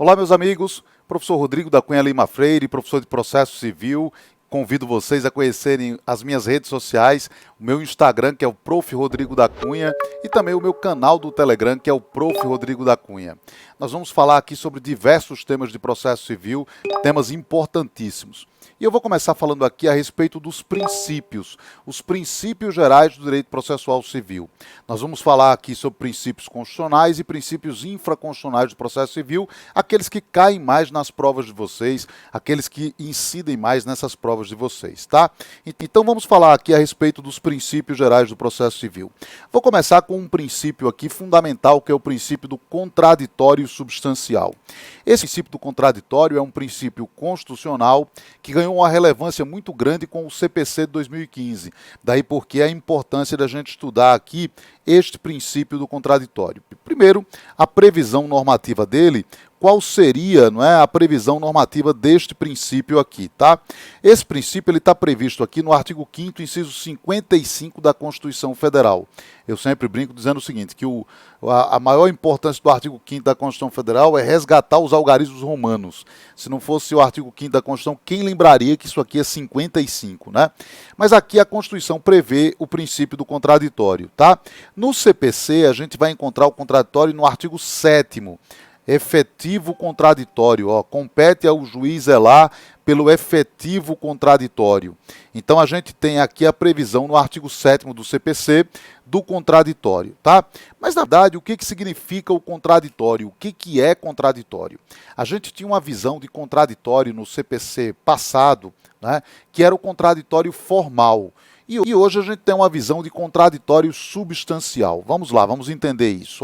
Olá, meus amigos, professor Rodrigo da Cunha Lima Freire, professor de Processo Civil. Convido vocês a conhecerem as minhas redes sociais, o meu Instagram, que é o Prof. Rodrigo da Cunha, e também o meu canal do Telegram, que é o Prof. Rodrigo da Cunha. Nós vamos falar aqui sobre diversos temas de processo civil, temas importantíssimos. E eu vou começar falando aqui a respeito dos princípios, os princípios gerais do direito processual civil. Nós vamos falar aqui sobre princípios constitucionais e princípios infraconstitucionais do processo civil, aqueles que caem mais nas provas de vocês, aqueles que incidem mais nessas provas de vocês, tá? Então vamos falar aqui a respeito dos princípios gerais do processo civil. Vou começar com um princípio aqui fundamental, que é o princípio do contraditório substancial. Esse princípio do contraditório é um princípio constitucional que ganhou uma relevância muito grande com o CPC de 2015. Daí porque a importância da gente estudar aqui este princípio do contraditório. Primeiro, a previsão normativa dele. Qual seria, não é, a previsão normativa deste princípio aqui, tá? Esse princípio está previsto aqui no artigo 5º, inciso 55 da Constituição Federal. Eu sempre brinco dizendo o seguinte, que a maior importância do artigo 5º da Constituição Federal é resgatar os algarismos romanos. Se não fosse o artigo 5º da Constituição, quem lembraria que isso aqui é 55, né? Mas aqui a Constituição prevê o princípio do contraditório, tá? No CPC, a gente vai encontrar o contraditório no artigo 7º. Efetivo contraditório, compete ao juiz zelar pelo efetivo contraditório. Então a gente tem aqui a previsão no artigo 7º do CPC do contraditório, tá? Mas na verdade, o que significa o contraditório? O que é contraditório? A gente tinha uma visão de contraditório no CPC passado, né, que era o contraditório formal. E hoje a gente tem uma visão de contraditório substancial. Vamos lá, vamos entender isso.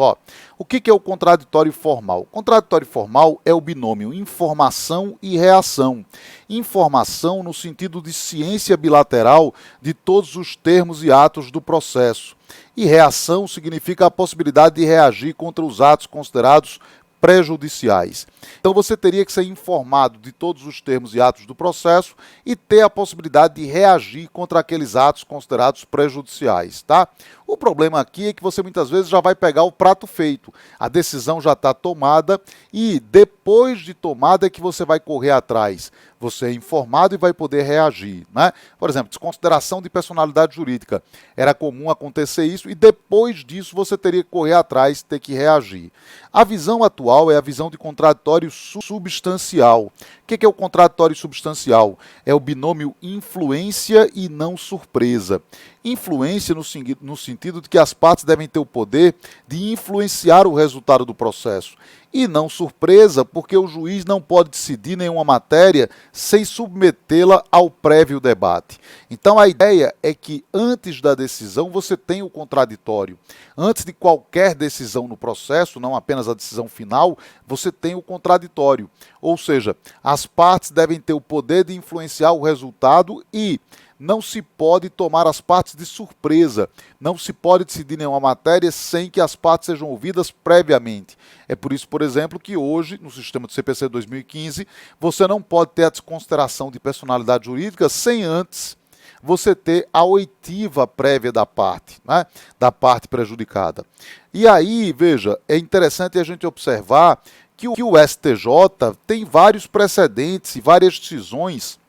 O que é o contraditório formal? O contraditório formal é o binômio informação e reação. Informação no sentido de ciência bilateral de todos os termos e atos do processo. E reação significa a possibilidade de reagir contra os atos considerados prejudiciais. Então você teria que ser informado de todos os termos e atos do processo e ter a possibilidade de reagir contra aqueles atos considerados prejudiciais, tá? O problema aqui é que você muitas vezes já vai pegar o prato feito, a decisão já está tomada e depois de tomada é que você vai correr atrás. Você é informado e vai poder reagir, né? Por exemplo, desconsideração de personalidade jurídica. Era comum acontecer isso e depois disso você teria que correr atrás, ter que reagir. A visão atual é a visão de contraditório substancial. O que é o contraditório substancial? É o binômio influência e não surpresa. Influência no sentido de que as partes devem ter o poder de influenciar o resultado do processo. E não surpresa, porque o juiz não pode decidir nenhuma matéria sem submetê-la ao prévio debate. Então a ideia é que antes da decisão você tem o contraditório. Antes de qualquer decisão no processo, não apenas a decisão final, você tem o contraditório. Ou seja, as partes devem ter o poder de influenciar o resultado e não se pode tomar as partes de surpresa, não se pode decidir nenhuma matéria sem que as partes sejam ouvidas previamente. É por isso, por exemplo, que hoje, no sistema do CPC 2015, você não pode ter a desconsideração de personalidade jurídica sem antes você ter a oitiva prévia da parte, né, da parte prejudicada. E aí, veja, é interessante a gente observar que o STJ tem vários precedentes e várias decisões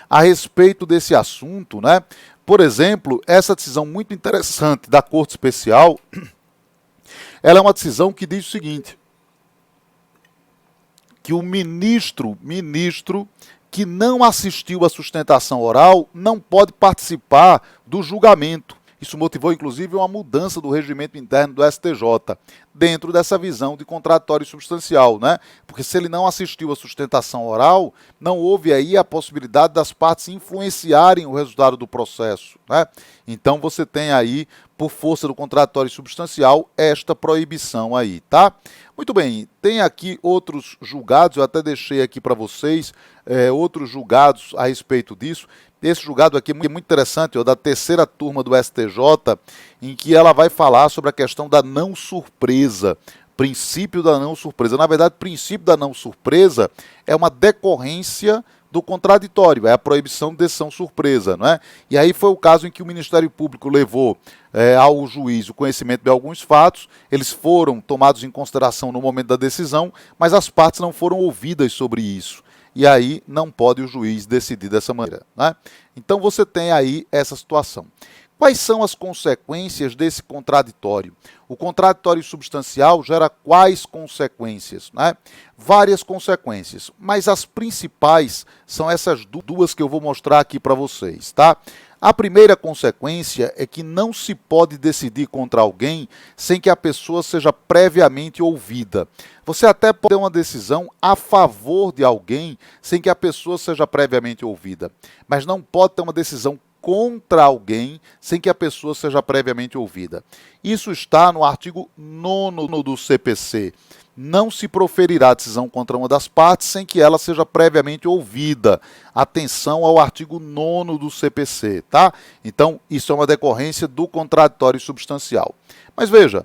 a respeito desse assunto, né? Por exemplo, essa decisão muito interessante da Corte Especial, ela é uma decisão que diz o seguinte, que o ministro que não assistiu à sustentação oral não pode participar do julgamento. Isso motivou, inclusive, uma mudança do regimento interno do STJ, dentro dessa visão de contraditório substancial, né? Porque se ele não assistiu à sustentação oral, não houve aí a possibilidade das partes influenciarem o resultado do processo, né? Então você tem aí, por força do contraditório substancial, esta proibição aí, tá? Muito bem, tem aqui outros julgados, eu até deixei aqui para vocês outros julgados a respeito disso. Esse julgado aqui é muito interessante, da terceira turma do STJ, em que ela vai falar sobre a questão da não surpresa, princípio da não surpresa. Na verdade, o princípio da não surpresa é uma decorrência do contraditório, é a proibição de decisão surpresa, não é? E aí foi o caso em que o Ministério Público levou ao juiz o conhecimento de alguns fatos, eles foram tomados em consideração no momento da decisão, mas as partes não foram ouvidas sobre isso. E aí não pode o juiz decidir dessa maneira, né? Então você tem aí essa situação. Quais são as consequências desse contraditório? O contraditório substancial gera quais consequências, né? Várias consequências, mas as principais são essas duas que eu vou mostrar aqui para vocês, tá? A primeira consequência é que não se pode decidir contra alguém sem que a pessoa seja previamente ouvida. Você até pode ter uma decisão a favor de alguém sem que a pessoa seja previamente ouvida, mas não pode ter uma decisão contra alguém sem que a pessoa seja previamente ouvida. Isso está no artigo 9º do CPC. Não se proferirá decisão contra uma das partes sem que ela seja previamente ouvida. Atenção ao artigo 9º do CPC, tá? Então, isso é uma decorrência do contraditório substancial. Mas veja,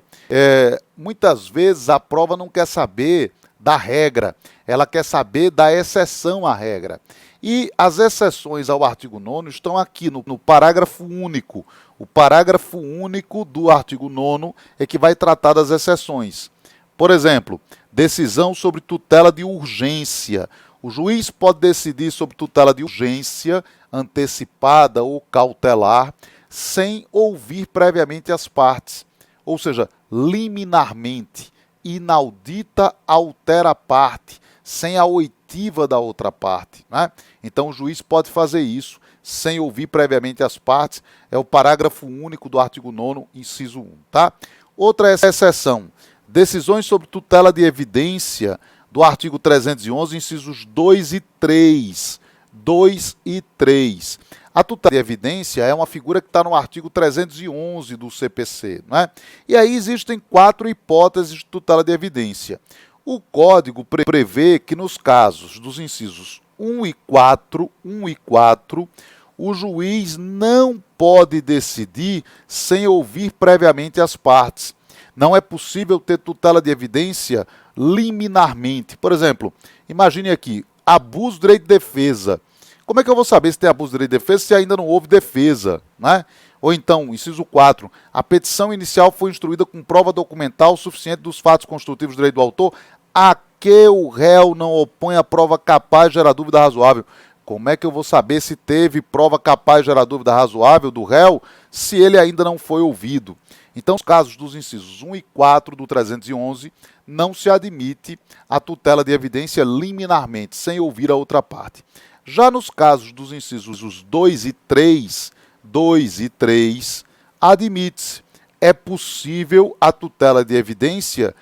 muitas vezes a prova não quer saber da regra, ela quer saber da exceção à regra. E as exceções ao artigo 9º estão aqui no parágrafo único. O parágrafo único do artigo 9º é que vai tratar das exceções. Por exemplo, decisão sobre tutela de urgência. O juiz pode decidir sobre tutela de urgência, antecipada ou cautelar, sem ouvir previamente as partes. Ou seja, liminarmente, inaudita altera a parte, sem a oitiva da outra parte, né? Então o juiz pode fazer isso sem ouvir previamente as partes, é o parágrafo único do artigo 9º, inciso 1, tá? Outra exceção, decisões sobre tutela de evidência do artigo 311, incisos 2 e 3. 2 e 3. A tutela de evidência é uma figura que está no artigo 311 do CPC, né? E aí existem 4 hipóteses de tutela de evidência. O Código prevê que nos casos dos incisos 1 e 4, o juiz não pode decidir sem ouvir previamente as partes. Não é possível ter tutela de evidência liminarmente. Por exemplo, imagine aqui, abuso do direito de defesa. Como é que eu vou saber se tem abuso do direito de defesa se ainda não houve defesa, né? Ou então, inciso 4, a petição inicial foi instruída com prova documental suficiente dos fatos constitutivos do direito do autor a que o réu não opõe a prova capaz de gerar dúvida razoável. Como é que eu vou saber se teve prova capaz de gerar dúvida razoável do réu se ele ainda não foi ouvido? Então, nos casos dos incisos 1 e 4 do 311, não se admite a tutela de evidência liminarmente, sem ouvir a outra parte. Já nos casos dos incisos 2 e 3, admite-se. É possível a tutela de evidência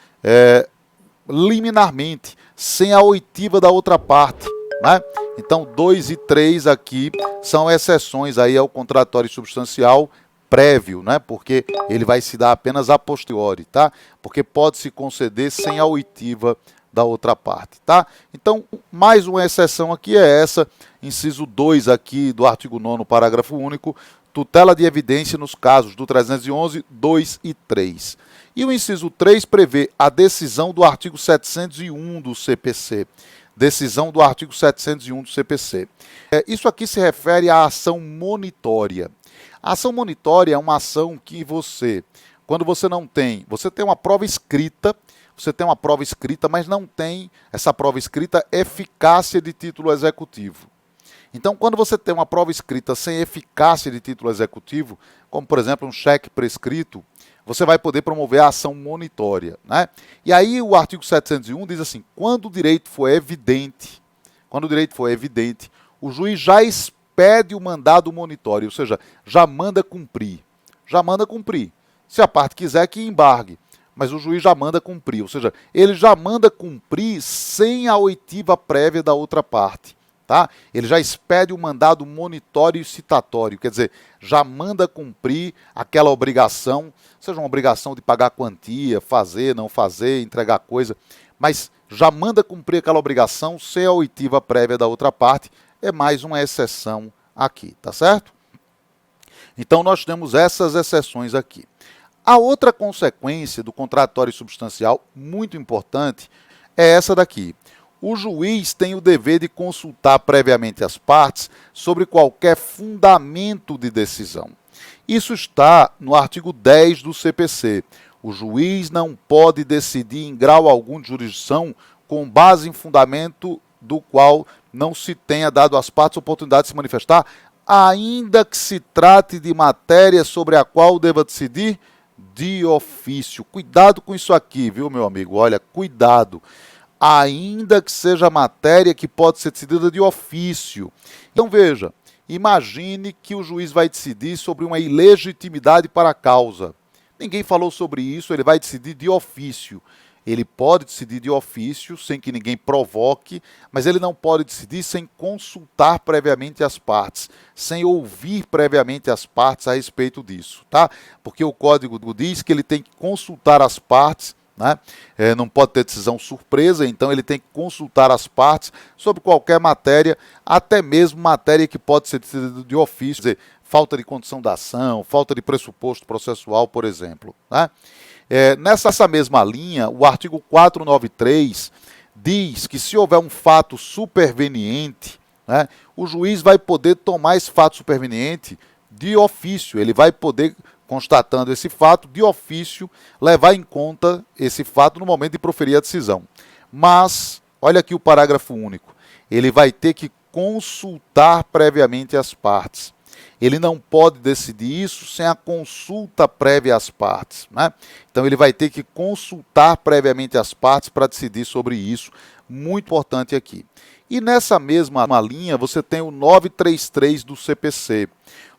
liminarmente, sem a oitiva da outra parte, né? Então, 2 e 3 aqui são exceções aí ao contraditório substancial prévio, né? Porque ele vai se dar apenas a posteriori, tá? Porque pode se conceder sem a oitiva da outra parte, tá? Então, mais uma exceção aqui é essa, inciso 2 aqui do artigo 9º, parágrafo único, tutela de evidência nos casos do 311, 2 e 3. E o inciso 3 prevê a decisão do artigo 701 do CPC. Decisão do artigo 701 do CPC. Isso aqui se refere à ação monitória. A ação monitória é uma ação que quando você tem uma prova escrita, mas não tem essa prova escrita eficácia de título executivo. Então, quando você tem uma prova escrita sem eficácia de título executivo, como por exemplo um cheque prescrito, você vai poder promover a ação monitória, né? E aí o artigo 701 diz assim, quando o direito for evidente, o juiz já expede o mandado monitório, ou seja, já manda cumprir. Se a parte quiser que embargue, mas o juiz já manda cumprir, ou seja, ele já manda cumprir sem a oitiva prévia da outra parte. Tá? Ele já expede o mandado monitório e citatório, quer dizer, já manda cumprir aquela obrigação, seja uma obrigação de pagar quantia, fazer, não fazer, entregar coisa, mas já manda cumprir aquela obrigação sem a oitiva prévia da outra parte, é mais uma exceção aqui, tá certo? Então nós temos essas exceções aqui. A outra consequência do contraditório substancial, muito importante, é essa daqui. O juiz tem o dever de consultar previamente as partes sobre qualquer fundamento de decisão. Isso está no artigo 10 do CPC. O juiz não pode decidir em grau algum de jurisdição com base em fundamento do qual não se tenha dado às partes oportunidade de se manifestar, ainda que se trate de matéria sobre a qual deva decidir de ofício. Cuidado com isso aqui, viu, meu amigo? Olha, cuidado. Ainda que seja matéria que pode ser decidida de ofício. Então, veja, imagine que o juiz vai decidir sobre uma ilegitimidade para a causa. Ninguém falou sobre isso, ele vai decidir de ofício. Ele pode decidir de ofício, sem que ninguém provoque, mas ele não pode decidir sem consultar previamente as partes, sem ouvir previamente as partes a respeito disso, tá? Porque o código diz que ele tem que consultar as partes, né? Não pode ter decisão surpresa, então ele tem que consultar as partes sobre qualquer matéria, até mesmo matéria que pode ser decidida de ofício, quer dizer, falta de condição da ação, falta de pressuposto processual, por exemplo, né? Nessa mesma linha, o artigo 493 diz que se houver um fato superveniente, né, o juiz vai poder tomar esse fato superveniente de ofício, ele vai poder, constatando esse fato, de ofício, levar em conta esse fato no momento de proferir a decisão. Mas, olha aqui o parágrafo único, ele vai ter que consultar previamente as partes. Ele não pode decidir isso sem a consulta prévia às partes, né? Então ele vai ter que consultar previamente as partes para decidir sobre isso, muito importante aqui. E nessa mesma linha você tem o 933 do CPC.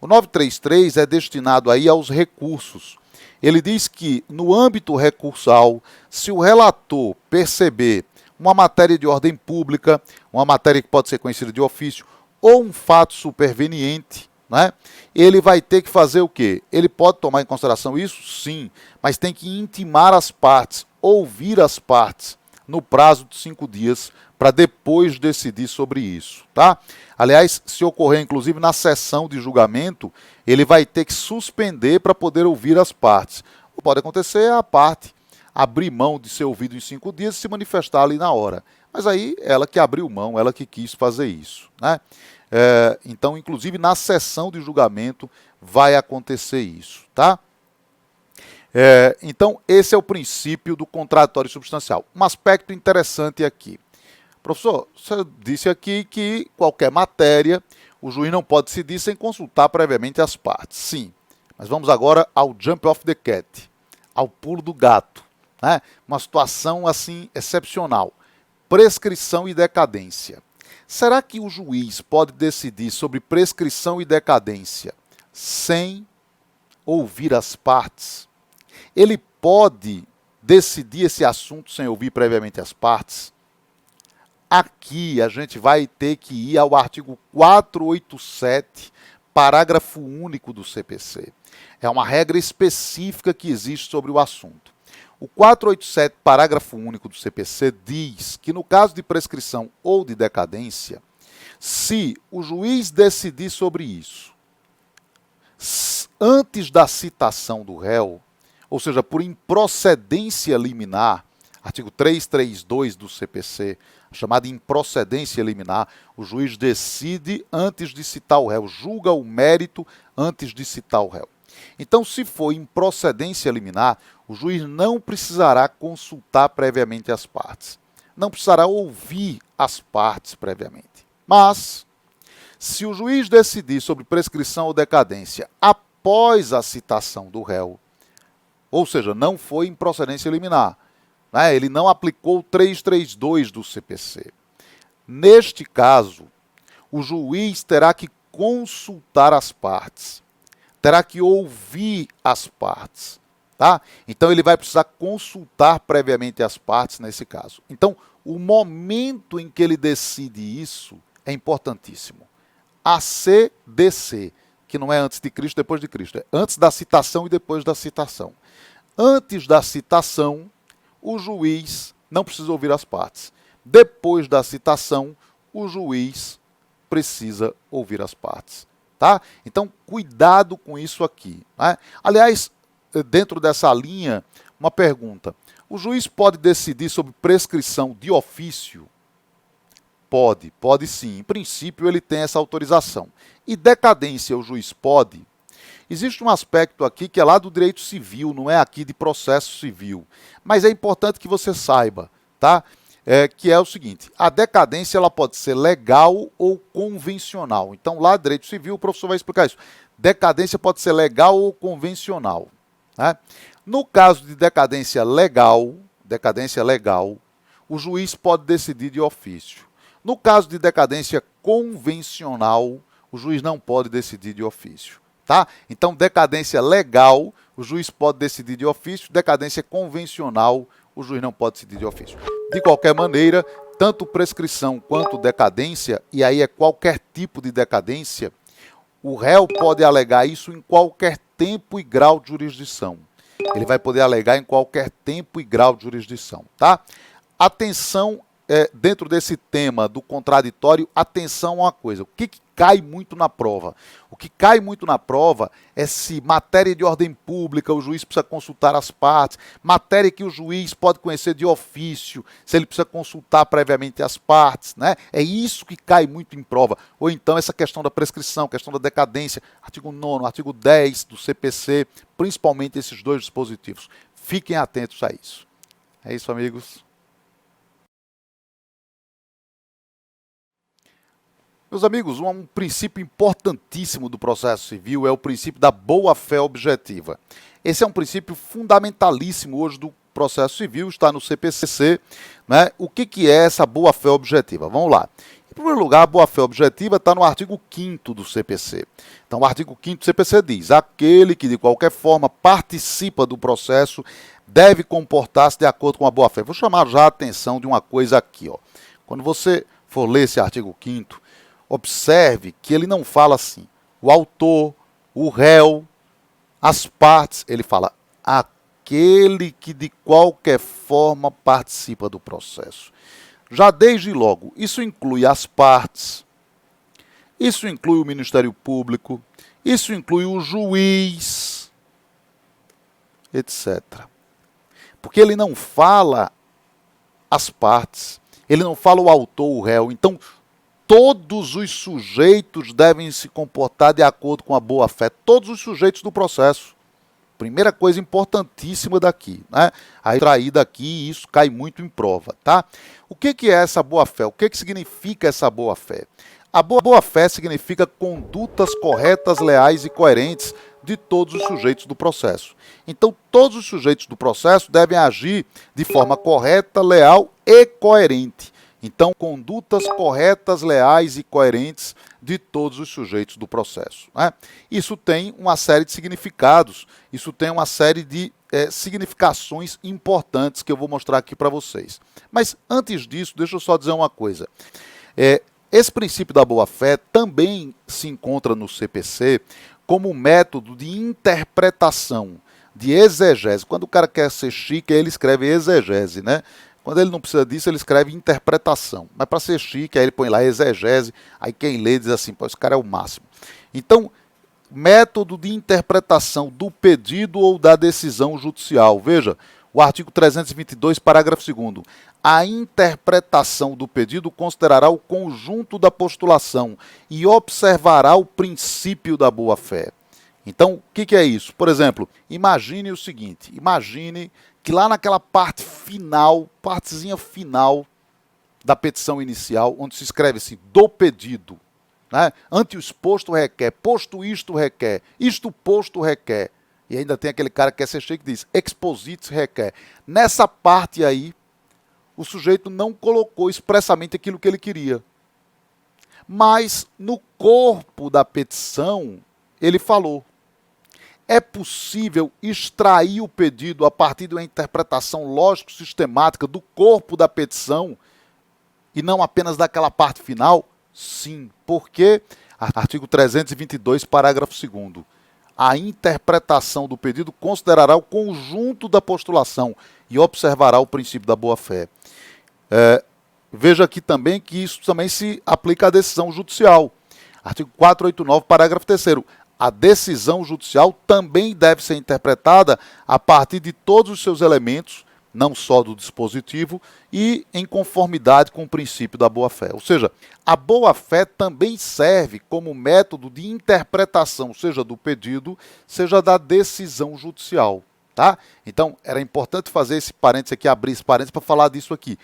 O 933 é destinado aí aos recursos. Ele diz que no âmbito recursal, se o relator perceber uma matéria de ordem pública, uma matéria que pode ser conhecida de ofício, ou um fato superveniente, né, ele vai ter que fazer o quê? Ele pode tomar em consideração isso? Sim, mas tem que intimar as partes, ouvir as partes, no prazo de 5 dias, para depois decidir sobre isso, tá? Aliás, se ocorrer inclusive na sessão de julgamento, ele vai ter que suspender para poder ouvir as partes. O que pode acontecer é a parte abrir mão de ser ouvido em 5 dias e se manifestar ali na hora. Mas aí ela que abriu mão, ela que quis fazer isso, né? Então, inclusive, na sessão de julgamento vai acontecer isso, tá? Então, esse é o princípio do contraditório substancial. Um aspecto interessante aqui. Professor, você disse aqui que qualquer matéria, o juiz não pode decidir sem consultar previamente as partes. Sim, mas vamos agora ao jump of the cat, ao pulo do gato, né? Uma situação, assim, excepcional. Prescrição e decadência. Será que o juiz pode decidir sobre prescrição e decadência sem ouvir as partes? Ele pode decidir esse assunto sem ouvir previamente as partes? Aqui a gente vai ter que ir ao artigo 487, parágrafo único do CPC. É uma regra específica que existe sobre o assunto. O 487, parágrafo único do CPC, diz que no caso de prescrição ou de decadência, se o juiz decidir sobre isso antes da citação do réu, ou seja, por improcedência liminar, artigo 332 do CPC, chamada improcedência liminar, o juiz decide antes de citar o réu, julga o mérito antes de citar o réu. Então, se for improcedência liminar, o juiz não precisará consultar previamente as partes. Não precisará ouvir as partes previamente. Mas, se o juiz decidir sobre prescrição ou decadência após a citação do réu, ou seja, não foi improcedência liminar, né? Ele não aplicou o 332 do CPC. Neste caso, o juiz terá que consultar as partes. Terá que ouvir as partes, tá? Então ele vai precisar consultar previamente as partes nesse caso. Então, o momento em que ele decide isso é importantíssimo. ACDC, que não é antes de Cristo, depois de Cristo, é antes da citação e depois da citação. Antes da citação, o juiz não precisa ouvir as partes. Depois da citação, o juiz precisa ouvir as partes. Tá? Então, cuidado com isso aqui, né? Aliás, dentro dessa linha, uma pergunta. O juiz pode decidir sobre prescrição de ofício? Pode sim. Em princípio, ele tem essa autorização. E decadência, o juiz pode? Existe um aspecto aqui que é lá do direito civil, não é aqui de processo civil. Mas é importante que você saiba, tá? Que é o seguinte, a decadência ela pode ser legal ou convencional. Então, lá no direito civil, o professor vai explicar isso. Decadência pode ser legal ou convencional. Né? No caso de decadência legal, o juiz pode decidir de ofício. No caso de decadência convencional, o juiz não pode decidir de ofício. Tá? Então, decadência legal, o juiz pode decidir de ofício, decadência convencional, o juiz não pode decidir de ofício. De qualquer maneira, tanto prescrição quanto decadência, e aí é qualquer tipo de decadência, o réu pode alegar isso em qualquer tempo e grau de jurisdição. Ele vai poder alegar em qualquer tempo e grau de jurisdição. Tá? Atenção, dentro desse tema do contraditório, atenção a uma coisa. O que cai muito na prova? O que cai muito na prova é se matéria de ordem pública, o juiz precisa consultar as partes, matéria que o juiz pode conhecer de ofício, se ele precisa consultar previamente as partes, né? É isso que cai muito em prova. Ou então essa questão da prescrição, questão da decadência, artigo 9º, artigo 10 do CPC, principalmente esses dois dispositivos. Fiquem atentos a isso. É isso, amigos. Meus amigos, um princípio importantíssimo do processo civil é o princípio da boa-fé objetiva. Esse é um princípio fundamentalíssimo hoje do processo civil, está no CPC. Né? O que é essa boa-fé objetiva? Vamos lá. Em primeiro lugar, a boa-fé objetiva está no artigo 5º do CPC. Então, o artigo 5º do CPC diz: aquele que de qualquer forma participa do processo deve comportar-se de acordo com a boa-fé. Vou chamar já a atenção de uma coisa aqui. Ó. Quando você for ler esse artigo 5º, observe que ele não fala assim, o autor, o réu, as partes, ele fala aquele que de qualquer forma participa do processo. Já desde logo, isso inclui as partes, isso inclui o Ministério Público, isso inclui o juiz, etc. Porque ele não fala as partes, ele não fala o autor, o réu, então todos os sujeitos devem se comportar de acordo com a boa-fé. Todos os sujeitos do processo. Primeira coisa importantíssima daqui. Né? Aí traída aqui, isso cai muito em prova. Tá? O que é essa boa-fé? O que significa essa boa-fé? A boa-fé significa condutas corretas, leais e coerentes de todos os sujeitos do processo. Então, todos os sujeitos do processo devem agir de forma correta, leal e coerente. Então, condutas corretas, leais e coerentes de todos os sujeitos do processo. Né? Isso tem uma série de significados, isso tem uma série de significações importantes que eu vou mostrar aqui para vocês. Mas, antes disso, deixa eu só dizer uma coisa. Esse princípio da boa-fé também se encontra no CPC como método de interpretação, de exegese. Quando o cara quer ser chique, ele escreve exegese, né? Quando ele não precisa disso, ele escreve interpretação. Mas para ser chique, aí ele põe lá exegese, aí quem lê diz assim, pô, esse cara é o máximo. Então, método de interpretação do pedido ou da decisão judicial. Veja, o artigo 322, parágrafo 2º. A interpretação do pedido considerará o conjunto da postulação e observará o princípio da boa-fé. Então, o que é isso? Por exemplo, imagine o seguinte, imagine que lá naquela parte final, partezinha final da petição inicial, onde se escreve assim, do pedido, né? Ante o exposto requer, posto isto requer, isto posto requer, e ainda tem aquele cara que quer ser chique que diz, expositus requer. Nessa parte aí, o sujeito não colocou expressamente aquilo que ele queria. Mas no corpo da petição, ele falou. É possível extrair o pedido a partir de uma interpretação lógico-sistemática do corpo da petição e não apenas daquela parte final? Sim. Por quê? Artigo 322, parágrafo 2º. A interpretação do pedido considerará o conjunto da postulação e observará o princípio da boa-fé. Veja aqui também que isso também se aplica à decisão judicial. Artigo 489, parágrafo 3º. A decisão judicial também deve ser interpretada a partir de todos os seus elementos, não só do dispositivo, e em conformidade com o princípio da boa-fé. Ou seja, a boa-fé também serve como método de interpretação, seja do pedido, seja da decisão judicial. Tá? Então, era importante fazer esse parênteses aqui, abrir esse parênteses para falar disso aqui.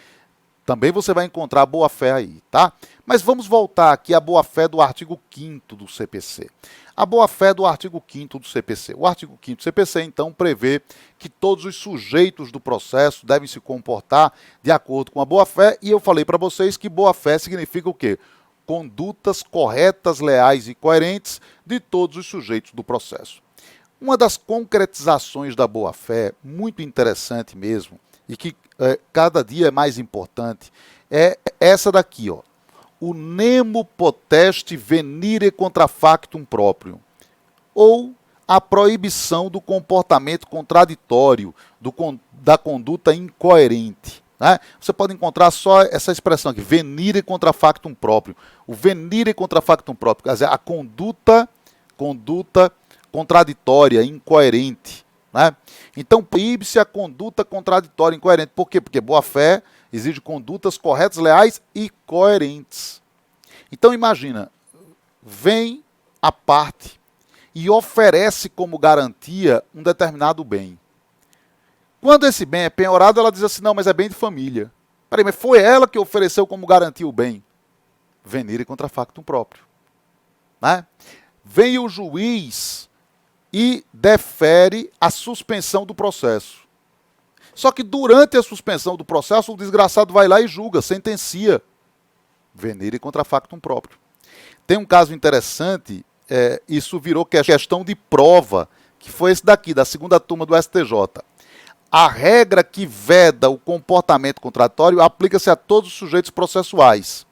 Também você vai encontrar a boa-fé aí, tá? Mas vamos voltar aqui à boa-fé do artigo 5º do CPC. A boa-fé do artigo 5º do CPC. O artigo 5º do CPC, então, prevê que todos os sujeitos do processo devem se comportar de acordo com a boa-fé, e eu falei para vocês que boa-fé significa o quê? Condutas corretas, leais e coerentes de todos os sujeitos do processo. Uma das concretizações da boa-fé, muito interessante mesmo, e que cada dia é mais importante, é essa daqui, ó. O nemo potest venire contra factum próprio, ou a proibição do comportamento contraditório, da conduta incoerente. Né? Você pode encontrar só essa expressão aqui, venire contra factum próprio. O venire contra factum próprio, quer dizer, a conduta contraditória, incoerente. Né? Então, proíbe-se a conduta contraditória, incoerente. Por quê? Porque boa-fé exige condutas corretas, leais e coerentes. Então, imagina, vem a parte e oferece como garantia um determinado bem. Quando esse bem é penhorado, ela diz assim, não, mas é bem de família. Peraí, mas foi ela que ofereceu como garantia o bem. Venire contra factum próprio. Né? Vem o juiz e defere a suspensão do processo. Só que durante a suspensão do processo, o desgraçado vai lá e julga, sentencia. Venire contra factum próprio. Tem um caso interessante, isso virou questão de prova, que foi esse daqui, da segunda turma do STJ. A regra que veda o comportamento contraditório aplica-se a todos os sujeitos processuais,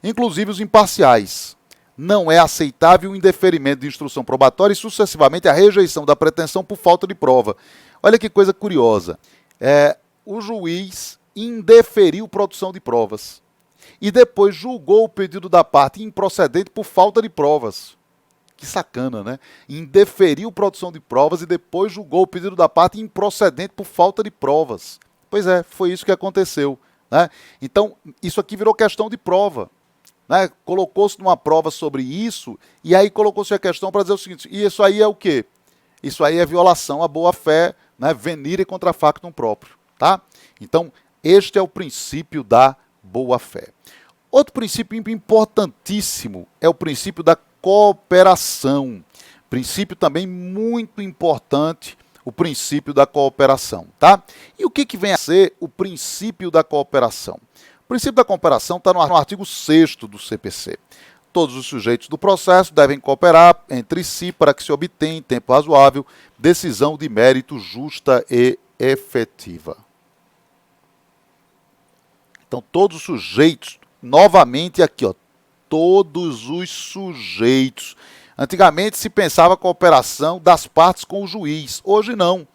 inclusive os imparciais. Não é aceitável o indeferimento de instrução probatória e, sucessivamente, a rejeição da pretensão por falta de prova. Olha que coisa curiosa. O juiz indeferiu produção de provas e depois julgou o pedido da parte improcedente por falta de provas. Que sacana, né? Indeferiu produção de provas e depois julgou o pedido da parte improcedente por falta de provas. Pois é, foi isso que aconteceu. Né? Então, isso aqui virou questão de prova. Né? Colocou-se numa prova sobre isso, e aí colocou-se a questão para dizer o seguinte, e isso aí é o quê? Isso aí é violação à boa-fé, né? Venire contra factum próprio. Tá? Então, este é o princípio da boa-fé. Outro princípio importantíssimo é o princípio da cooperação. Princípio também muito importante, o princípio da cooperação. Tá? E o que vem a ser o princípio da cooperação? O princípio da cooperação está no artigo 6º do CPC. Todos os sujeitos do processo devem cooperar entre si para que se obtenha em tempo razoável decisão de mérito justa e efetiva. Então, todos os sujeitos, novamente aqui, ó, todos os sujeitos. Antigamente se pensava cooperação das partes com o juiz, hoje não.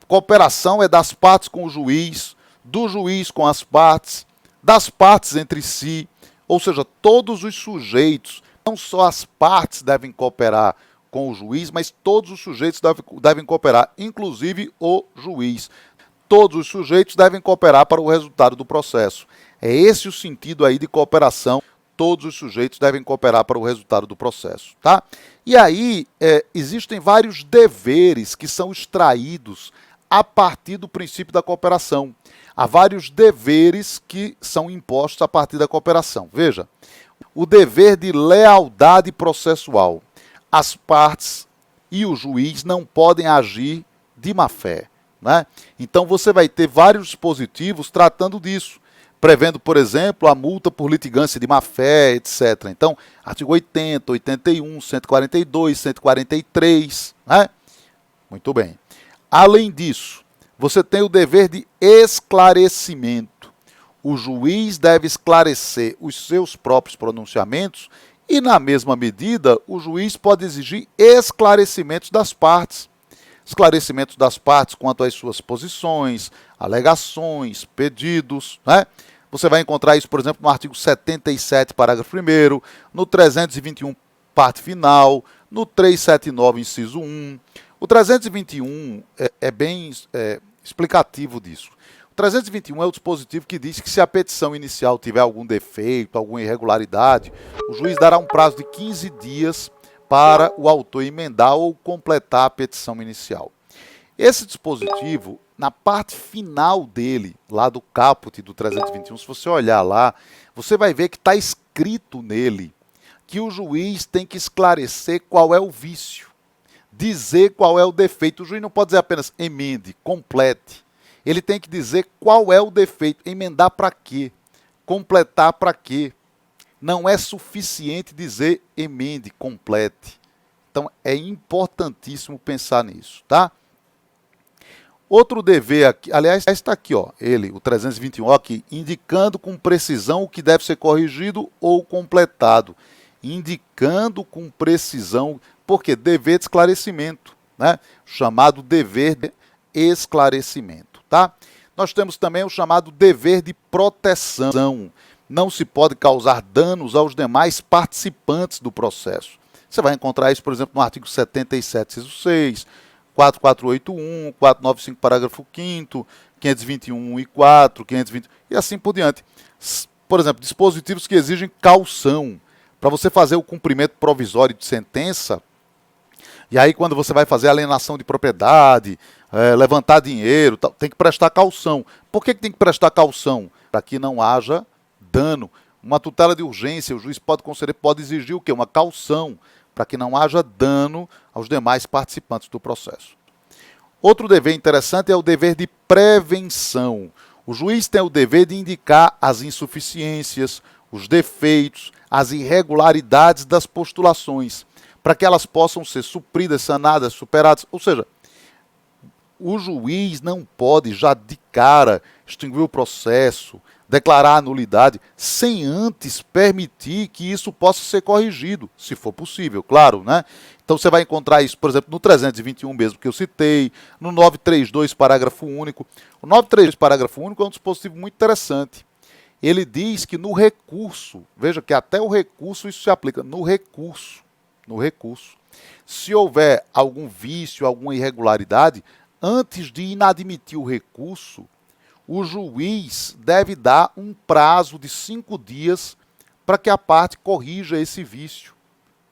Cooperação é das partes com o juiz, do juiz com as partes, das partes entre si, ou seja, todos os sujeitos, não só as partes devem cooperar com o juiz, mas todos os sujeitos devem cooperar, inclusive o juiz. Todos os sujeitos devem cooperar para o resultado do processo. É esse o sentido aí de cooperação, todos os sujeitos devem cooperar para o resultado do processo. Tá? E aí, existem vários deveres que são extraídos a partir do princípio da cooperação. Há vários deveres que são impostos a partir da cooperação. Veja, o dever de lealdade processual. As partes e o juiz não podem agir de má-fé. Né? Então você vai ter vários dispositivos tratando disso, prevendo, por exemplo, a multa por litigância de má-fé, etc. Então, artigo 80, 81, 142, 143. Né? Muito bem. Além disso, você tem o dever de esclarecimento. O juiz deve esclarecer os seus próprios pronunciamentos e, na mesma medida, o juiz pode exigir esclarecimentos das partes. Esclarecimentos das partes quanto às suas posições, alegações, pedidos. Né? Você vai encontrar isso, por exemplo, no artigo 77, parágrafo 1º, no 321, parte final, no 379, inciso 1. O 321 é bem explicativo disso. O 321 é o dispositivo que diz que se a petição inicial tiver algum defeito, alguma irregularidade, o juiz dará um prazo de 15 dias para o autor emendar ou completar a petição inicial. Esse dispositivo, na parte final dele, lá do caput do 321, se você olhar lá, você vai ver que está escrito nele que o juiz tem que esclarecer qual é o vício, dizer qual é o defeito. O juiz não pode dizer apenas emende, complete. Ele tem que dizer qual é o defeito, emendar para quê, completar para quê. Não é suficiente dizer emende, complete. Então é importantíssimo pensar nisso, tá? Outro dever aqui, aliás, está aqui, ó, ele, o 321, aqui, indicando com precisão o que deve ser corrigido ou completado. Indicando com precisão, porque dever de esclarecimento, né? Chamado dever de esclarecimento, tá? Nós temos também o chamado dever de proteção. Não se pode causar danos aos demais participantes do processo. Você vai encontrar isso, por exemplo, no artigo 77, inciso 6, 4481, 495, parágrafo 5º, 521 e 4, 520 e assim por diante. Por exemplo, dispositivos que exigem caução para você fazer o cumprimento provisório de sentença. E aí quando você vai fazer alienação de propriedade, levantar dinheiro, tem que prestar caução. Por que tem que prestar caução? Para que não haja dano. Uma tutela de urgência, o juiz pode conceder, pode exigir o quê? Uma caução, para que não haja dano aos demais participantes do processo. Outro dever interessante é o dever de prevenção. O juiz tem o dever de indicar as insuficiências, os defeitos, as irregularidades das postulações, para que elas possam ser supridas, sanadas, superadas. Ou seja, o juiz não pode já de cara extinguir o processo, declarar a nulidade, sem antes permitir que isso possa ser corrigido, se for possível, claro, né? Então você vai encontrar isso, por exemplo, no 321 mesmo que eu citei, no 932, parágrafo único. O 932, parágrafo único é um dispositivo muito interessante. Ele diz que no recurso, veja que até o recurso isso se aplica, no recurso, se houver algum vício, alguma irregularidade, antes de inadmitir o recurso, o juiz deve dar um prazo de 5 dias para que a parte corrija esse vício,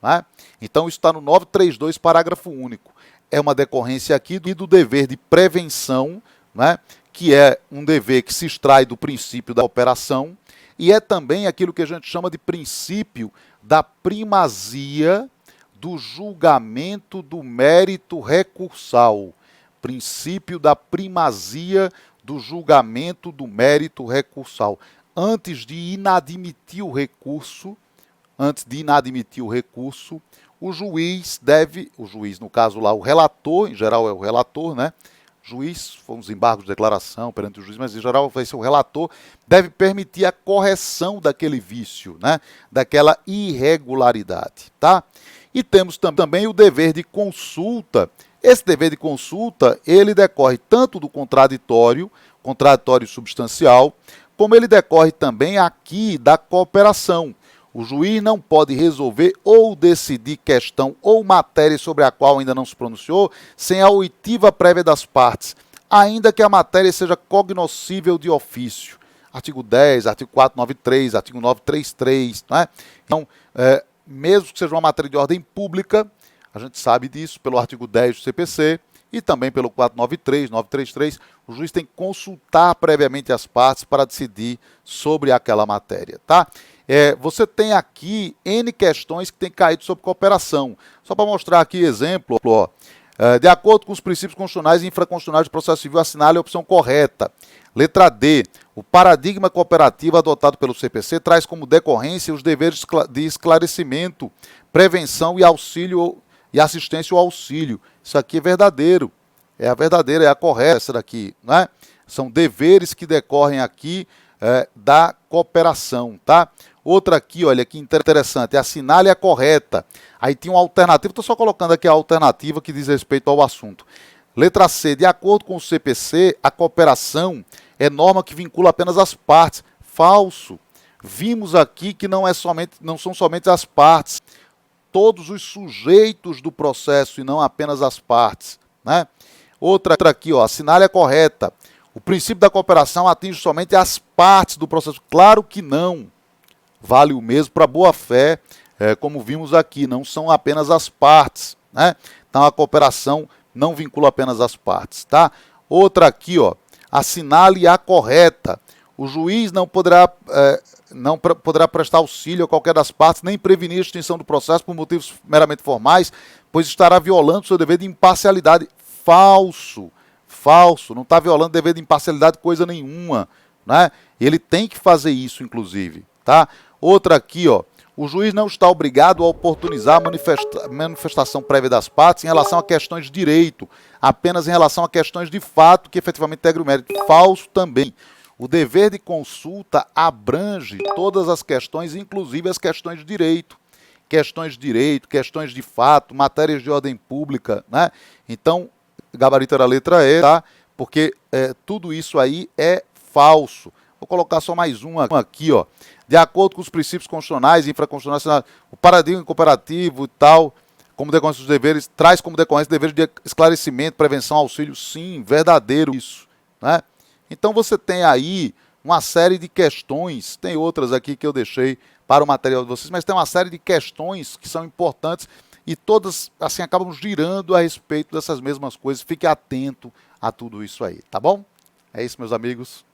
né? Então isso está no 932, parágrafo único. É uma decorrência aqui do dever de prevenção, né? Que é um dever que se extrai do princípio da operação, e é também aquilo que a gente chama de princípio da primazia do julgamento do mérito recursal. Princípio da primazia do julgamento do mérito recursal. Antes de inadmitir o recurso, o juiz no caso lá, o relator, em geral é o relator, né? Juiz, fomos embargos de declaração perante o juiz, mas em geral vai ser o relator, deve permitir a correção daquele vício, né? Daquela irregularidade, tá? E temos também o dever de consulta. Esse dever de consulta, ele decorre tanto do contraditório substancial, como ele decorre também aqui da cooperação. O juiz não pode resolver ou decidir questão ou matéria sobre a qual ainda não se pronunciou sem a oitiva prévia das partes, ainda que a matéria seja cognoscível de ofício. Artigo 10, artigo 493, artigo 933, né? Então, mesmo que seja uma matéria de ordem pública, a gente sabe disso pelo artigo 10 do CPC e também pelo 493, 933, o juiz tem que consultar previamente as partes para decidir sobre aquela matéria, tá? Você tem aqui N questões que têm caído sobre cooperação. Só para mostrar aqui exemplo, ó, de acordo com os princípios constitucionais e infraconstitucionais do processo civil, assinale a opção correta. Letra D. O paradigma cooperativo adotado pelo CPC traz como decorrência os deveres de esclarecimento, prevenção e auxílio e assistência ao auxílio. Isso aqui é verdadeiro. É a verdadeira, é a correta essa daqui, né? São deveres que decorrem aqui da cooperação, tá? Outra aqui, olha que interessante, assinale a correta. Aí tinha uma alternativa, estou só colocando aqui a alternativa que diz respeito ao assunto. Letra C, de acordo com o CPC, a cooperação é norma que vincula apenas as partes. Falso. Vimos aqui que não são somente as partes, todos os sujeitos do processo e não apenas as partes, né? Outra aqui, ó, assinale a correta. O princípio da cooperação atinge somente as partes do processo. Claro que não. Vale o mesmo para a boa-fé, como vimos aqui, não são apenas as partes, né? Então a cooperação não vincula apenas as partes, tá? Outra aqui, ó, assinale a correta. O juiz não poderá prestar auxílio a qualquer das partes, nem prevenir a extinção do processo por motivos meramente formais, pois estará violando seu dever de imparcialidade. Falso, falso, não está violando o dever de imparcialidade coisa nenhuma, né? Ele tem que fazer isso, inclusive, tá? Outra aqui, ó, o juiz não está obrigado a oportunizar a manifestação prévia das partes em relação a questões de direito, apenas em relação a questões de fato que efetivamente integram o mérito. Falso também. O dever de consulta abrange todas as questões, inclusive as questões de direito. Questões de fato, matérias de ordem pública, né? Então, gabarito era a letra E, tá? Porque tudo isso aí é falso. Vou colocar só mais uma aqui, ó. De acordo com os princípios constitucionais e infraconstitucionais, o paradigma cooperativo e tal, como decorrência dos deveres, traz como decorrência deveres de esclarecimento, prevenção, auxílio. Sim, verdadeiro isso, né? Então você tem aí uma série de questões, tem outras aqui que eu deixei para o material de vocês, mas tem uma série de questões que são importantes e todas assim acabam girando a respeito dessas mesmas coisas. Fique atento a tudo isso aí, tá bom? É isso, meus amigos.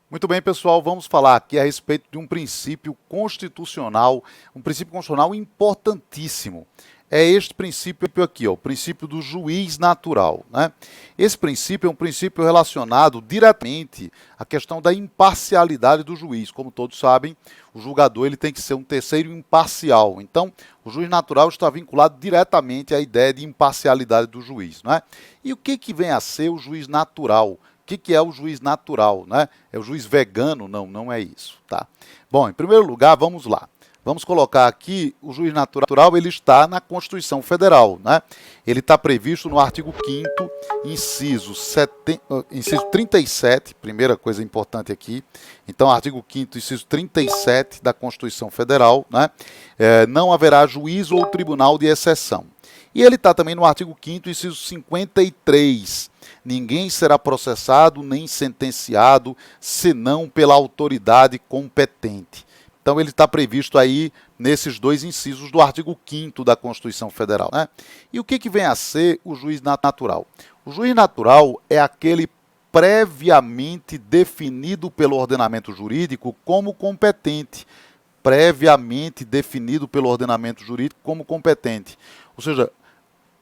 Muito bem, pessoal, vamos falar aqui a respeito de um princípio constitucional importantíssimo. É este princípio aqui, ó, o princípio do juiz natural, né? Esse princípio é um princípio relacionado diretamente à questão da imparcialidade do juiz. Como todos sabem, o julgador ele tem que ser um terceiro imparcial. Então, o juiz natural está vinculado diretamente à ideia de imparcialidade do juiz, né? E o que vem a ser o juiz natural? O que é o juiz natural, né? É o juiz vegano? Não, não é isso, tá? Bom, em primeiro lugar, vamos lá. Vamos colocar aqui, o juiz natural, ele está na Constituição Federal, né? Ele está previsto no artigo 5º, inciso 37, primeira coisa importante aqui. Então, artigo 5º, inciso 37 da Constituição Federal, né? Não haverá juízo ou tribunal de exceção. E ele está também no artigo 5º, inciso 53. Ninguém será processado nem sentenciado, senão pela autoridade competente. Então, ele está previsto aí nesses dois incisos do artigo 5º da Constituição Federal, né? E o que vem a ser o juiz natural? O juiz natural é aquele previamente definido pelo ordenamento jurídico como competente. Previamente definido pelo ordenamento jurídico como competente. Ou seja,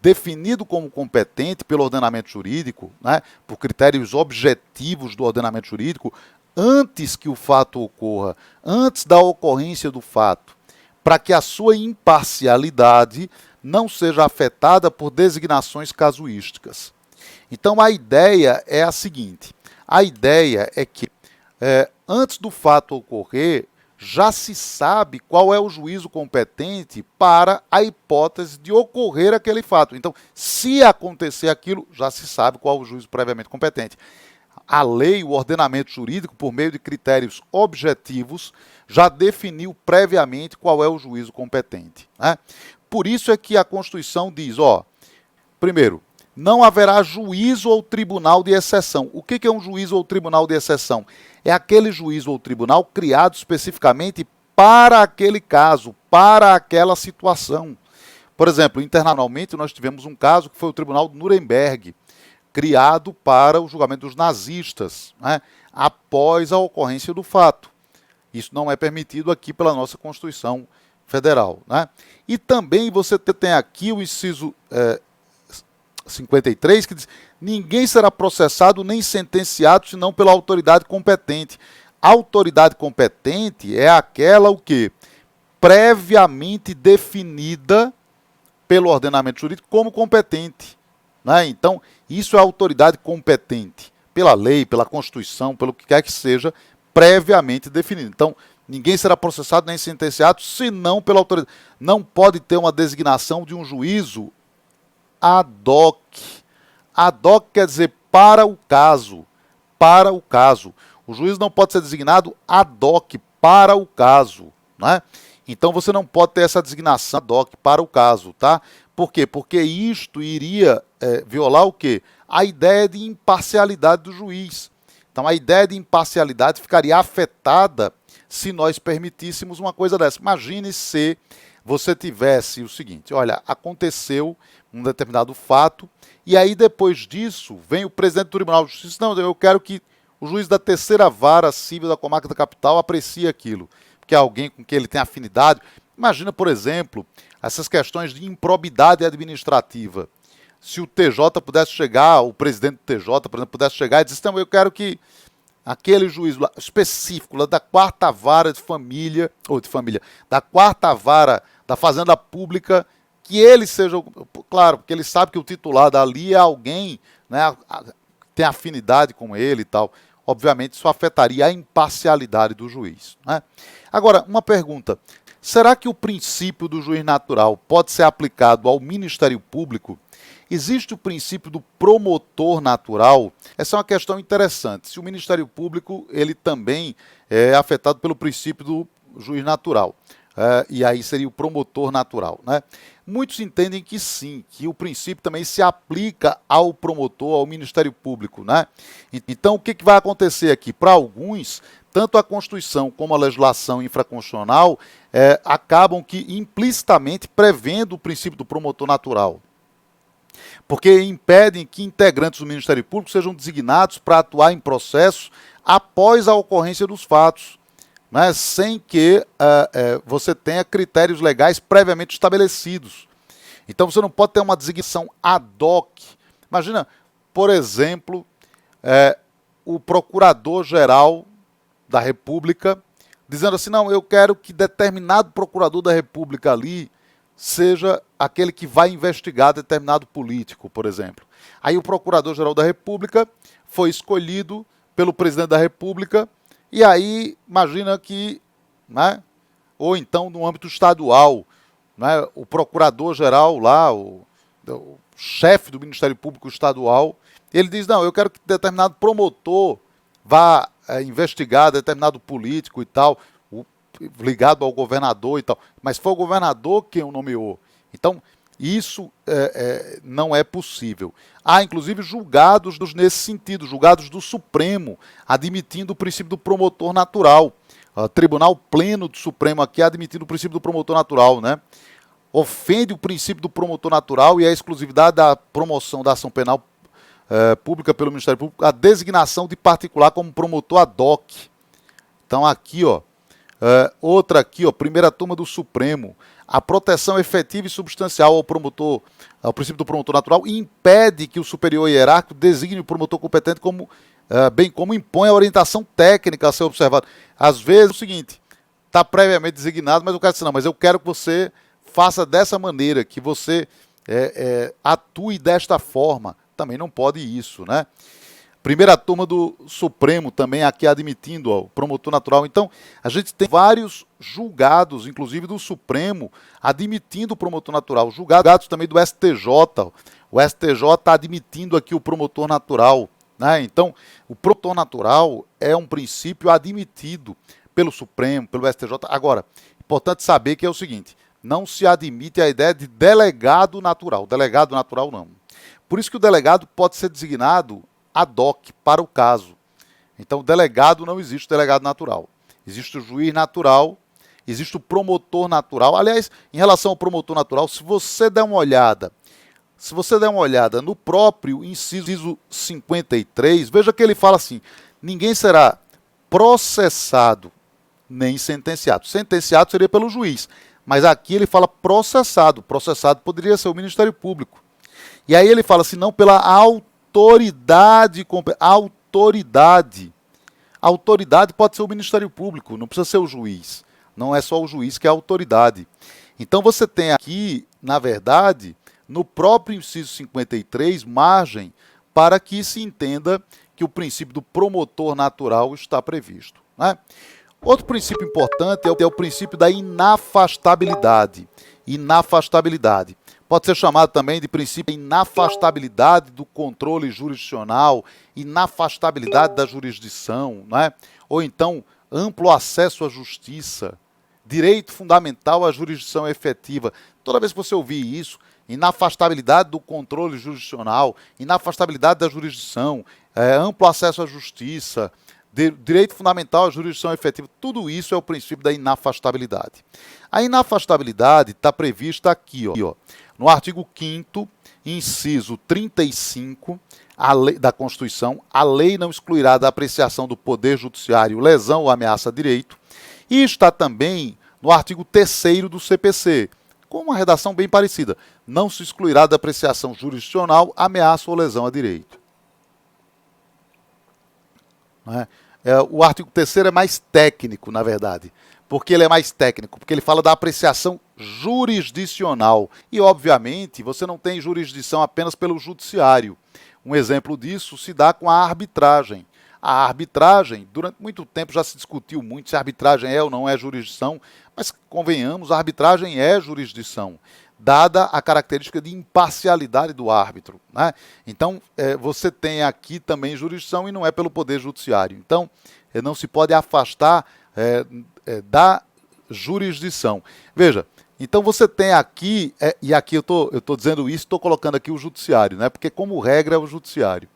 definido como competente pelo ordenamento jurídico, né, por critérios objetivos do ordenamento jurídico, antes que o fato ocorra, antes da ocorrência do fato, para que a sua imparcialidade não seja afetada por designações casuísticas. Então a ideia é a seguinte, a ideia é que antes do fato ocorrer, já se sabe qual é o juízo competente para a hipótese de ocorrer aquele fato. Então, se acontecer aquilo, já se sabe qual é o juízo previamente competente. A lei, o ordenamento jurídico, por meio de critérios objetivos, já definiu previamente qual é o juízo competente, né? Por isso é que a Constituição diz, ó, primeiro, não haverá juízo ou tribunal de exceção. O que é um juízo ou tribunal de exceção? É aquele juízo ou tribunal criado especificamente para aquele caso, para aquela situação. Por exemplo, internacionalmente nós tivemos um caso que foi o Tribunal de Nuremberg, criado para o julgamento dos nazistas, né, após a ocorrência do fato. Isso não é permitido aqui pela nossa Constituição Federal, né? E também você tem aqui o inciso 53, que diz, ninguém será processado nem sentenciado, senão pela autoridade competente. A autoridade competente é aquela o quê? Previamente definida pelo ordenamento jurídico como competente, né? Então, isso é a autoridade competente, pela lei, pela Constituição, pelo que quer que seja, previamente definido. Então, ninguém será processado nem sentenciado, senão pela autoridade. Não pode ter uma designação de um juízo ad hoc. Ad hoc quer dizer para o caso. Para o caso. O juiz não pode ser designado ad hoc para o caso, né? Então você não pode ter essa designação ad hoc para o caso, tá? Por quê? Porque isto iria violar o quê? A ideia de imparcialidade do juiz. Então a ideia de imparcialidade ficaria afetada se nós permitíssemos uma coisa dessa. Imagine se você tivesse o seguinte, olha, aconteceu um determinado fato, e aí depois disso vem o presidente do Tribunal de Justiça, não, eu quero que o juiz da terceira vara civil da comarca da capital aprecie aquilo, porque é alguém com quem ele tem afinidade. Imagina, por exemplo, essas questões de improbidade administrativa. Se o TJ pudesse chegar, o presidente do TJ, por exemplo, pudesse chegar e dizer, então eu quero que aquele juiz lá, específico lá da quarta vara de família, da quarta vara da Fazenda Pública, que ele seja, claro, porque ele sabe que o titular dali é alguém, né, tem afinidade com ele e tal. Obviamente isso afetaria a imparcialidade do juiz, né? Agora, uma pergunta, será que o princípio do juiz natural pode ser aplicado ao Ministério Público? Existe o princípio do promotor natural? Essa é uma questão interessante. Se o Ministério Público ele também é afetado pelo princípio do juiz natural, e aí seria o promotor natural, né? Muitos entendem que sim, que o princípio também se aplica ao promotor, ao Ministério Público, né? Então, o que vai acontecer aqui? Para alguns, tanto a Constituição como a legislação infraconstitucional acabam que implicitamente prevendo o princípio do promotor natural, porque impedem que integrantes do Ministério Público sejam designados para atuar em processo após a ocorrência dos fatos, né, sem que você tenha critérios legais previamente estabelecidos. Então você não pode ter uma designação ad hoc. Imagina, por exemplo, o Procurador-Geral da República dizendo assim, não, eu quero que determinado Procurador da República ali seja aquele que vai investigar determinado político, por exemplo. Aí o Procurador-Geral da República foi escolhido pelo Presidente da República, e aí imagina que, né, ou então no âmbito estadual, né, o Procurador-Geral lá, o chefe do Ministério Público Estadual, ele diz, não, eu quero que determinado promotor vá investigar determinado político e tal, ligado ao governador e tal, mas foi o governador quem o nomeou. Então, isso não é possível. Há, inclusive, julgados nesse sentido, julgados do Supremo, admitindo o princípio do promotor natural. O Tribunal Pleno do Supremo aqui admitindo o princípio do promotor natural, né? Ofende o princípio do promotor natural e a exclusividade da promoção da ação penal pública pelo Ministério Público, a designação de particular como promotor ad hoc. Então, aqui, ó, outra aqui, ó, primeira turma do Supremo, a proteção efetiva e substancial ao promotor, ao princípio do promotor natural, impede que o superior hierárquico designe o promotor competente como, bem como impõe a orientação técnica a ser observada. Às vezes é o seguinte, está previamente designado, mas o cara diz, não, mas eu quero que você faça dessa maneira, que você atue desta forma. Também não pode isso, né? Primeira turma do Supremo também aqui admitindo o promotor natural. Então, a gente tem vários julgados, inclusive do Supremo, admitindo o promotor natural. Julgados também do STJ. O STJ está admitindo aqui o promotor natural, né? Então, o promotor natural é um princípio admitido pelo Supremo, pelo STJ. Agora, importante saber que é o seguinte, não se admite a ideia de delegado natural. Delegado natural não. Por isso que o delegado pode ser designado ad hoc para o caso. Então, o delegado não existe, o delegado natural. Existe o juiz natural, existe o promotor natural. Aliás, em relação ao promotor natural, se você der uma olhada no próprio inciso 53, veja que ele fala assim, ninguém será processado nem sentenciado. Sentenciado seria pelo juiz, mas aqui ele fala processado. Processado poderia ser o Ministério Público. E aí ele fala assim, não pela autoridade. Autoridade pode ser o Ministério Público, não precisa ser o juiz. Não é só o juiz que é a autoridade. Então você tem aqui, na verdade, no próprio inciso 53, margem para que se entenda que o princípio do promotor natural está previsto, né? Outro princípio importante é o princípio da inafastabilidade. Inafastabilidade. Pode ser chamado também de princípio da inafastabilidade do controle jurisdicional, inafastabilidade da jurisdição, né? Ou então amplo acesso à justiça. direito fundamental à jurisdição efetiva. Toda vez que você ouvir isso, inafastabilidade do controle jurisdicional, inafastabilidade da jurisdição, amplo acesso à justiça, direito fundamental à jurisdição efetiva, tudo isso é o princípio da inafastabilidade. A inafastabilidade está prevista aqui, ó, no artigo 5º, inciso 35 da Constituição, a lei não excluirá da apreciação do Poder Judiciário lesão ou ameaça a direito, e está também no artigo 3º do CPC, com uma redação bem parecida, não se excluirá da apreciação jurisdicional ameaça ou lesão a direito. O artigo 3º é mais técnico, na verdade. Por que ele é mais técnico? Porque ele fala da apreciação jurisdicional. E, obviamente, você não tem jurisdição apenas pelo judiciário. Um exemplo disso se dá com a arbitragem. A arbitragem, durante muito tempo já se discutiu muito se a arbitragem é ou não é jurisdição, mas, convenhamos, a arbitragem é jurisdição, dada a característica de imparcialidade do árbitro, né? Então, você tem aqui também jurisdição e não é pelo Poder Judiciário. Então, não se pode afastar da jurisdição. Veja, então você tem aqui, e aqui eu estou dizendo isso, estou colocando aqui o Judiciário, né? Porque como regra é o Judiciário.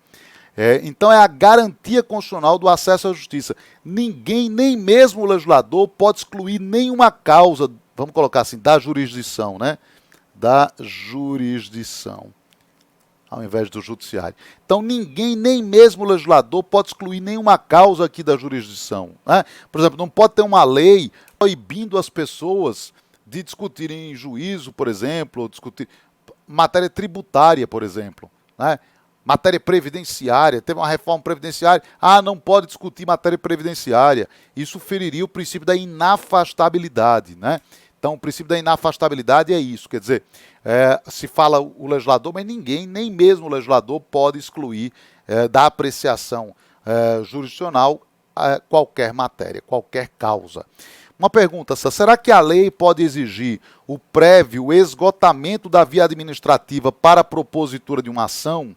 Então é a garantia constitucional do acesso à justiça. Ninguém, nem mesmo o legislador, pode excluir nenhuma causa, vamos colocar assim, da jurisdição, né? Da jurisdição, ao invés do judiciário. Então ninguém, nem mesmo o legislador, pode excluir nenhuma causa aqui da jurisdição, né? Por exemplo, não pode ter uma lei proibindo as pessoas de discutirem em juízo, por exemplo, ou discutir matéria tributária, por exemplo, né? Matéria previdenciária, teve uma reforma previdenciária, não pode discutir matéria previdenciária. Isso feriria o princípio da inafastabilidade, né? Então, o princípio da inafastabilidade é isso, quer dizer, se fala o legislador, mas ninguém, nem mesmo o legislador, pode excluir da apreciação jurisdicional qualquer matéria, qualquer causa. Uma pergunta, será que a lei pode exigir o prévio esgotamento da via administrativa para a propositura de uma ação?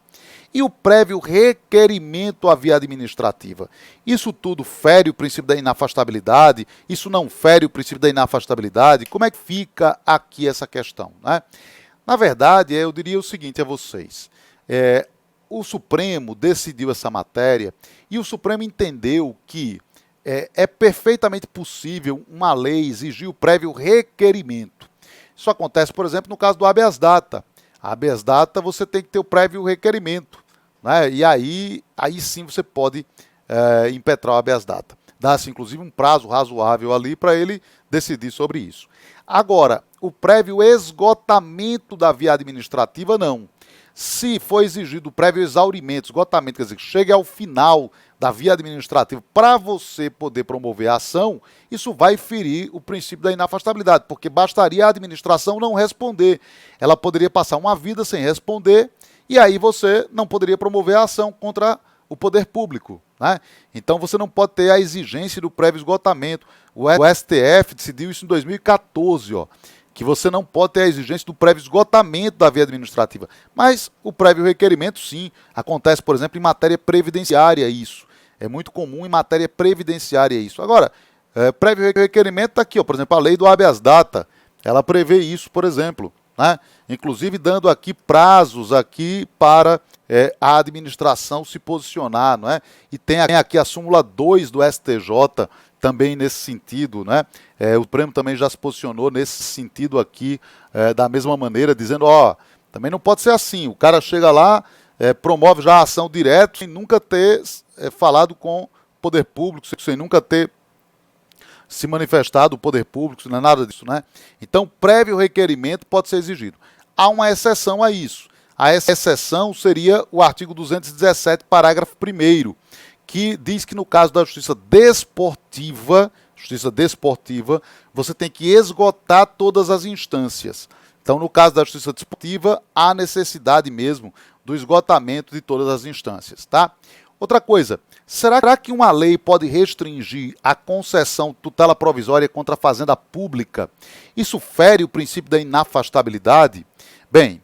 E o prévio requerimento à via administrativa? Isso tudo fere o princípio da inafastabilidade? Isso não fere o princípio da inafastabilidade? Como é que fica aqui essa questão, né? Na verdade, eu diria o seguinte a vocês. O Supremo decidiu essa matéria e o Supremo entendeu que é perfeitamente possível uma lei exigir o prévio requerimento. Isso acontece, por exemplo, no caso do habeas data. A habeas data você tem que ter o prévio requerimento, né? E aí sim você pode impetrar o habeas data. Dá-se inclusive um prazo razoável ali para ele decidir sobre isso. Agora, o prévio esgotamento da via administrativa, não. Se for exigido o prévio exaurimento, esgotamento, quer dizer, que chegue ao final da via administrativa para você poder promover a ação, isso vai ferir o princípio da inafastabilidade, porque bastaria a administração não responder. Ela poderia passar uma vida sem responder e aí você não poderia promover a ação contra o poder público, né? Então você não pode ter a exigência do prévio esgotamento. O STF decidiu isso em 2014, que você não pode ter a exigência do prévio esgotamento da via administrativa. Mas o prévio requerimento, sim. Acontece, por exemplo, em matéria previdenciária isso. É muito comum em matéria previdenciária isso. Agora, prévio requerimento está aqui, por exemplo, a lei do habeas data. Ela prevê isso, por exemplo, né? Inclusive dando aqui prazos aqui para a administração se posicionar, não é? E tem aqui a súmula 2 do STJ, também nesse sentido, né? O Supremo também já se posicionou nesse sentido aqui, da mesma maneira, dizendo, também não pode ser assim, o cara chega lá, promove já a ação direto, sem nunca ter falado com o poder público, sem nunca ter se manifestado o poder público, não é nada disso, né? Então, prévio requerimento pode ser exigido. Há uma exceção a isso. A exceção seria o artigo 217, parágrafo 1º, que diz que no caso da justiça desportiva, você tem que esgotar todas as instâncias. Então, no caso da justiça desportiva, há necessidade mesmo do esgotamento de todas as instâncias, tá? Outra coisa, será que uma lei pode restringir a concessão de tutela provisória contra a fazenda pública? Isso fere o princípio da inafastabilidade? Bem,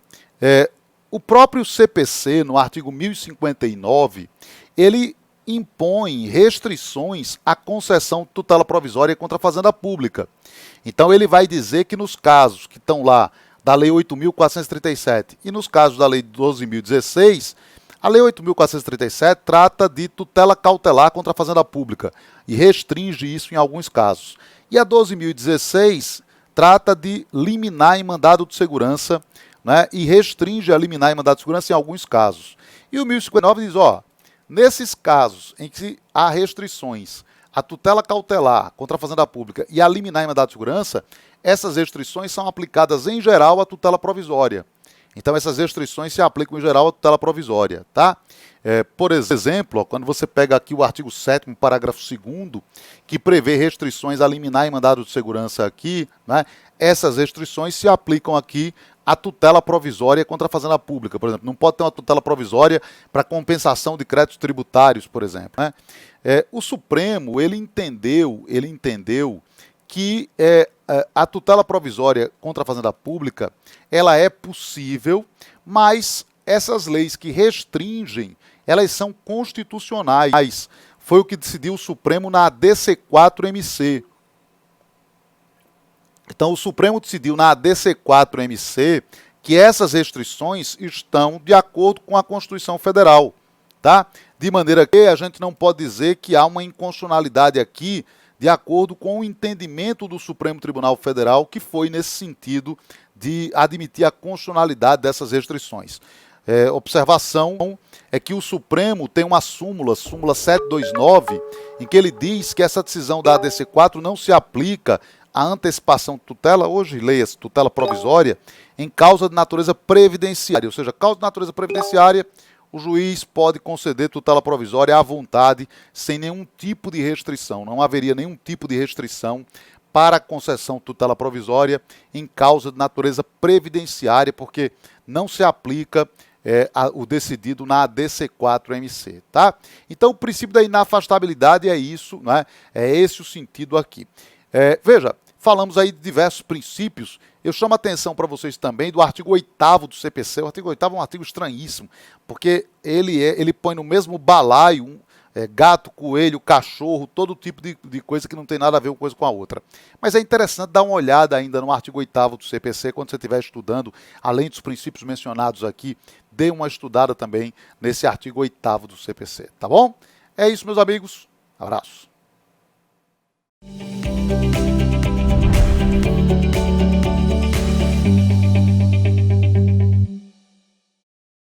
o próprio CPC, no artigo 1059, ele impõe restrições à concessão de tutela provisória contra a fazenda pública. Então ele vai dizer que nos casos que estão lá da Lei 8.437 e nos casos da Lei 12.016, a Lei 8.437 trata de tutela cautelar contra a fazenda pública e restringe isso em alguns casos. E a 12.016 trata de liminar em mandado de segurança, né, e restringe a liminar em mandado de segurança em alguns casos. E o 1059 diz, nesses casos em que há restrições à tutela cautelar contra a fazenda pública e a liminar em mandado de segurança, essas restrições são aplicadas em geral à tutela provisória. Então essas restrições se aplicam em geral à tutela provisória, tá? Por exemplo, quando você pega aqui o artigo 7º, parágrafo 2º, que prevê restrições a liminar em mandado de segurança aqui, né? Essas restrições se aplicam aqui à tutela provisória contra a fazenda pública, por exemplo. Não pode ter uma tutela provisória para compensação de créditos tributários, por exemplo, né? O Supremo, ele entendeu que a tutela provisória contra a fazenda pública, ela é possível, mas essas leis que restringem, elas são constitucionais. Foi o que decidiu o Supremo na ADC4MC. Então o Supremo decidiu na ADC4MC que essas restrições estão de acordo com a Constituição Federal, tá? De maneira que a gente não pode dizer que há uma inconstitucionalidade aqui de acordo com o entendimento do Supremo Tribunal Federal, que foi nesse sentido de admitir a constitucionalidade dessas restrições. Observação é que o Supremo tem uma súmula 729, em que ele diz que essa decisão da ADC4 não se aplica à antecipação de tutela, hoje leia-se tutela provisória, em causa de natureza previdenciária, ou seja, causa de natureza previdenciária, o juiz pode conceder tutela provisória à vontade, sem nenhum tipo de restrição. Não haveria nenhum tipo de restrição para a concessão de tutela provisória em causa de natureza previdenciária, porque não se aplica o decidido na ADC4MC, tá? Então, o princípio da inafastabilidade é isso, né? É esse o sentido aqui. Veja, falamos aí de diversos princípios. Eu chamo a atenção para vocês também do artigo 8º do CPC. O artigo 8º é um artigo estranhíssimo, porque ele põe no mesmo balaio gato, coelho, cachorro, todo tipo de coisa que não tem nada a ver uma coisa com a outra. Mas é interessante dar uma olhada ainda no artigo 8º do CPC, quando você estiver estudando, além dos princípios mencionados aqui, dê uma estudada também nesse artigo 8º do CPC, tá bom? É isso, meus amigos. Abraço.